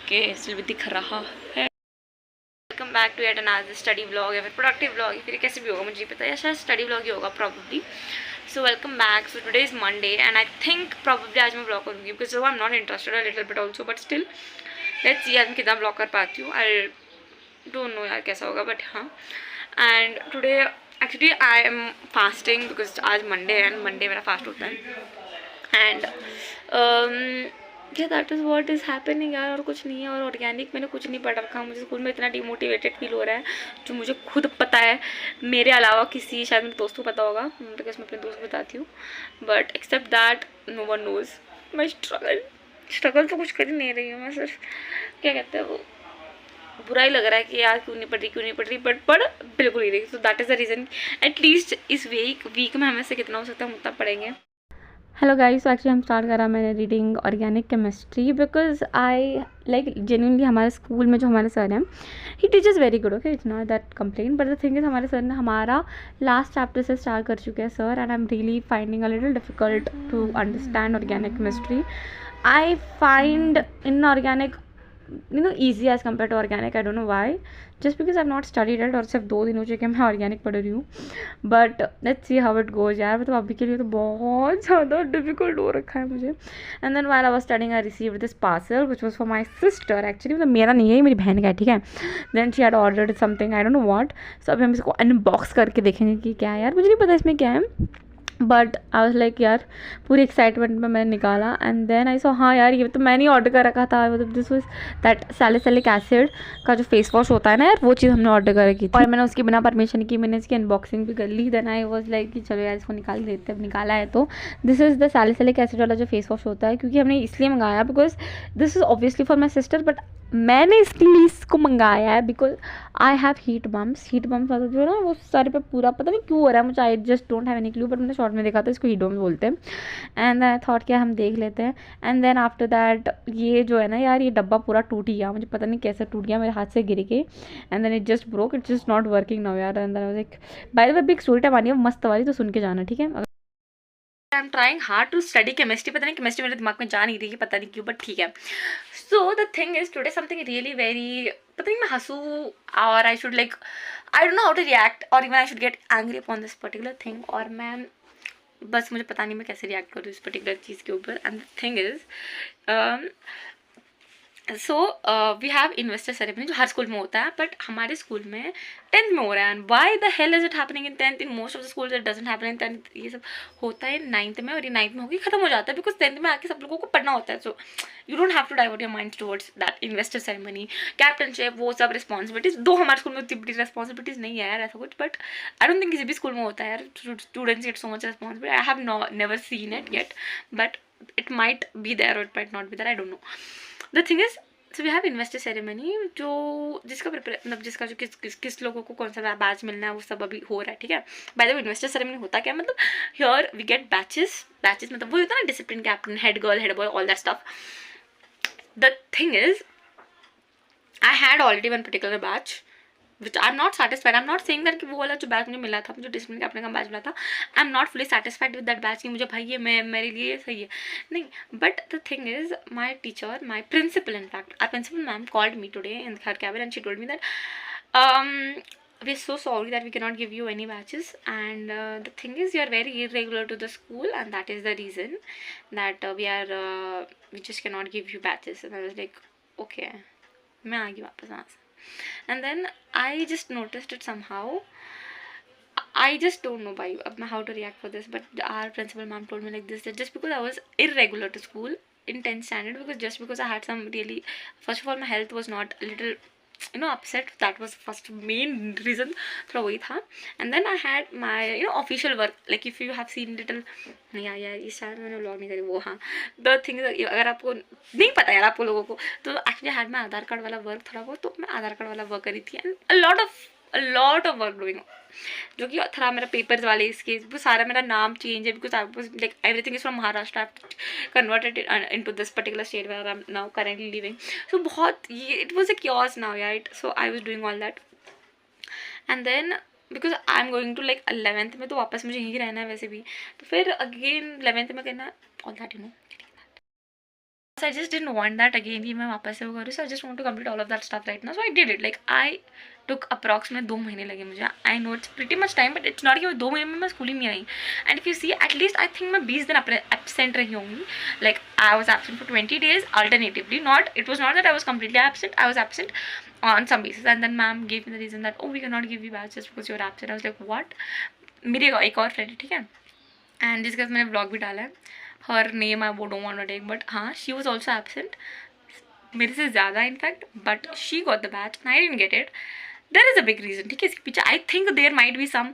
Okay इसलिए भी दिख रहा है। Welcome back to at another study vlog या फिर प्रोडक्टिव व्लॉग या फिर कैसे भी होगा मुझे नहीं पता, या शायद स्टडी व्लॉग ही होगा probably. So welcome back. So today is Monday and I think probably आज मैं व्लॉग करूँगी because I am not interested a little bit also, but still let's see आज मैं कितना व्लॉग कर पाती हूँ। आई डोंट नो यार कैसा होगा, बट हाँ। And today actually I am fasting because आज मंडे है एंड मंडे मेरा फास्ट होता है। एंड या that is what is happening यार, और कुछ नहीं है। और ऑर्गेनिक मैंने कुछ नहीं पढ़ रखा, मुझे स्कूल में इतना डिमोटिवेटेड फील हो रहा है जो मुझे खुद पता है, मेरे अलावा किसी शायद मेरे दोस्तों को पता होगा बिकॉज मैं अपने दोस्त बताती हूँ, but except that no one knows my struggle तो कुछ कर ही नहीं रही हूँ मैं, सिर्फ क्या कहते हैं वो बुरा ही लग रहा है कि यार क्यों नहीं पढ़ रही बट पढ़ बिल्कुल ही रही। So that is the reason at least इस वीक में हमें से कितना हो सकता है हम उतना पढ़ेंगे। हेलो गाइस, तो एक्चुअली हम स्टार्ट करा मैंने reading organic chemistry because I like genuinely हमारे स्कूल में जो हमारे सर हैं ही teachers very good, okay, it's not that complain, but the thing is हमारे सर ने हमारा लास्ट चैप्टर से स्टार्ट कर चुके हैं sir, and I am really finding a little difficult to understand organic chemistry. I find inorganic easy as compared to organic. I don't know why, just because I've not studied it, और सिर्फ 2 दिन हो चुके मैं organic पढ़ रही हूँ, but let's see how it goes यार। मतलब अभी के लिए तो बहुत ज़्यादा डिफिकल्ट हो रखा है मुझे। And then while I was studying I received this parcel which was for my sister, actually मतलब मेरा नहीं है, मेरी बहन का है, ठीक है। Then she had ordered something, I don't know what. So अभी हम इसको अनबॉक्स करके देखेंगे कि क्या है यार, मुझे नहीं पता इसमें क्या है, बट आई वाज लाइक यार पूरी एक्साइटमेंट में मैंने निकाला। एंड देन आई सो हाँ यार ये तो मैंने ही ऑर्डर कर रखा था, मतलब this was that salicylic acid का जो फेस वॉश होता है ना यार, वो चीज़ हमने ऑर्डर कर रखी थी और मैंने उसकी बिना परमिशन की मैंने इसकी अनबॉक्सिंग भी कर ली। देन आई वाज लाइक कि चलो यार इसको निकाल देते हैं, अब निकाला है तो this is the salicylic acid वाला जो फेस वॉश होता है, क्योंकि हमने इसलिए मंगाया because this is obviously for my sister, but मैंने इसलिए इसको मंगाया है because I have heat bumps मतलब जो ना वो सारे पे पूरा पता नहीं क्यों हो रहा है मुझे, आई just don't have any clue, but मैंने शॉर्ट में देखा था इसको हीट बम्स बोलते हैं। एंड आई थॉट क्या हम देख लेते हैं। एंड देन आफ्टर दैट ये जो है ना यार ये डब्बा पूरा टूट गया, मुझे पता नहीं कैसे टूट गया, मेरे हाथ से गिर के। And then it just broke, it's just not working now यार। And then I was like by the way एक स्टोरी टाइम आनी है मस्त वाली, तो सुन के जाना, ठीक है। I am trying hard to study chemistry, पता नहीं केमिस्ट्री मेरे दिमाग में जा नहीं रही है, पता नहीं क्यों, बट ठीक है। So the thing is today something really very, पता नहीं मैं हंसूँ और I should like I don't know how to react और even I should get angry upon this particular thing, और मैं बस मुझे पता नहीं मैं कैसे रिएक्ट करूँ इस पर्टिकुलर चीज़ के ऊपर। And the thing is so we have investor ceremony जो हर स्कूल में होता है, बट हमारे स्कूल में 10th में हो रहा है। And why the hell is it happening in 10th? In most of the schools it doesn't happen in 10th, ये सब होता है 9th में, और ये 9th में होगी खत्म हो जाता है बिकॉज 10th में आके सब लोगों को पढ़ना होता है। So you don't have to divert your mind towards that investiture ceremony, captainship, वो सब रिस्पॉन्सिबिलिटीज। दो हमारे स्कूल में उतनी बड़ी रिस्पॉन्सिबिलिटीज नहीं है यार ऐसा कुछ, बट आई डोंट थिंक किसी भी स्कूल में होता है यार, students get so much responsibility. I have never seen it yet, but it might be there और it might not be there, I don't know. The thing is so we have investor ceremony जो जिसका मतलब जिसका जो किस लोगों को कौन सा बैच मिलना है वो सब अभी हो रहा है, ठीक है। Bye the way investor ceremony होता क्या मतलब, हियर वी गेट बैचेस मतलब वो होता है ना discipline, captain, head girl, head boy, all that stuff. The thing is I had already one particular batch which I'm not satisfied. I'm not saying that कि वो वाला जो बैच मुझे मिला था, मुझे डिसिप्लिन का अपने का बैच मिला था, I'm not fully satisfied with that batch कि मुझे भाई ये मेरे लिए सही है नहीं, but the thing is my teacher, my principal, in fact our principal ma'am called me today in her cabin and she told me that we're so sorry that we cannot give you any batches, and the thing is you are very irregular to the school and that is the reason that we just cannot give you batches. And I was like okay, मैं आ गई वापस वहाँ से। And then I just noticed it somehow. I just don't know how to react for this, but our principal ma'am told me like this, that just because I was irregular to school in 10th standard, because I had some really, first of all my health was not a little upset, that was first main reason थोड़ा वही था। and then I had my official work, like if you have seen little यार इस शायद मैंने vlog नहीं करी वो, हाँ द थिंग अगर आपको नहीं पता यार आपको लोगों को, तो एक्चुअली हैड मैं आधार कार्ड वाला वर्क थोड़ा बहुत, तो मैं आधार कार्ड वाला वर्क करी थी and a lot of work doing, जो कि थोड़ा मेरा पेपर्स वाले इसके वो सारा मेरा नाम चेंज है because I was like everything is from Maharashtra, I converted into this particular state where I am now currently living. So बहुत ये it was a chaos now यार, so I was doing all that and then because I am going to like 11th में, तो वापस मुझे यहीं रहना है वैसे भी, तो फिर अगेन 11th में करना all that So I just didn't want that again कि मैं वापस से वो करूँ. So I just want to complete all of that stuff right now. So I did it. Like I took approximately 2 महीने लगे मुझे. I know it's pretty much time, but it's not कि 2 महीने में मैं स्कूल ही नहीं आई. And if you see, at least I think मैं 20 दिन absent रही होंगी. Like I was absent for 20 days alternatively. It was not that I was completely absent. I was absent on some basis. And then ma'am gave me the reason that, oh, we cannot give you badge just because you're absent. I was like, what? मेरी एक और friend है, ठीक है, and जिसके साथ मैंने blog भी डाला है. हर नेम आई वो don't want to take, but हाँ, शी वाज आल्सो एब्सेंट मेरे से ज़्यादा in fact, but she got the badge and I didn't get it. There is a big reason, ठीक है, इसके पीछे I think there might be some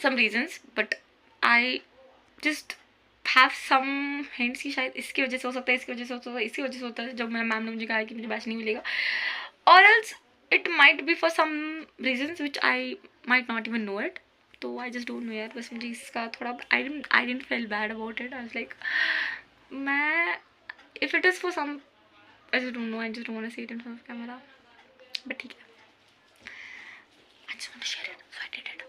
some reasons, but I just have some hints कि शायद इसकी वजह से हो सकता है, इसकी वजह से हो सकता है, इसकी वजह से होता है, जब मेरे मैम ने मुझे कहा कि मुझे बैच नहीं मिलेगा, और else it might be for some reasons which I might not even know it. तो आई जस्ट डोंट नो यार, बस मुझे इसका थोड़ा I didn't feel bad about it. I was like, मैं if it is for some I just don't know, I just don't want to say it in front of camera, but ठीक है, I just want to share it, so I did it.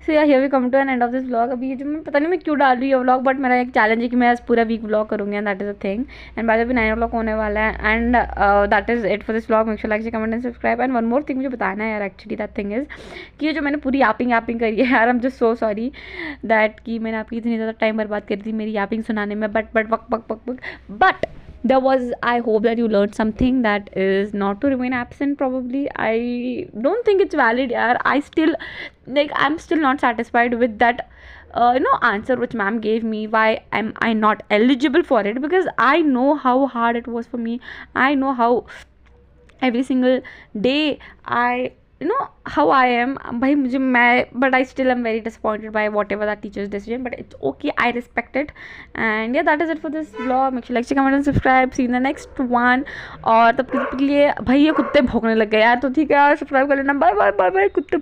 So yeah here we come to an end of this vlog. अभी ये जो मैं पता नहीं मैं क्यों डाल रही हूँ व्लॉग, बट मेरा एक चैलेंज है कि मैं आज पूरा वीक व्लॉग करूँगी, and that is a thing. And बाद अभी 9 o'clock होने वाला है, and that is it for this vlog. Make sure like, comment and subscribe. And one more thing मुझे बताना है यार, एक्चुअली दैट थिंग इज़ कि ये जो मैंने पूरी यापिंग करी है यार, I am just so sorry that कि मैंने आपकी इतनी ज़्यादा टाइम बर्बाद करी थी मेरी यापिंग सुनाने में, but there was, I hope that you learned something, that is not to remain absent probably. I don't think it's valid yaar. I'm still not satisfied with that answer which ma'am gave me. Why am I not eligible for it? Because I know how hard it was for me. I know how every single day how I am. But I still am very disappointed by whatever that teacher's decision, but it's okay, I respect it. And yeah, that is it for this vlog. Make sure like, comment and subscribe. See you in the next one. और तब के लिए भाई ये कुत्ते भौंकने लग गए यार, तो ठीक है यार, सब्सक्राइब कर लेना. बाय बाय बाय बाय कुत्ते.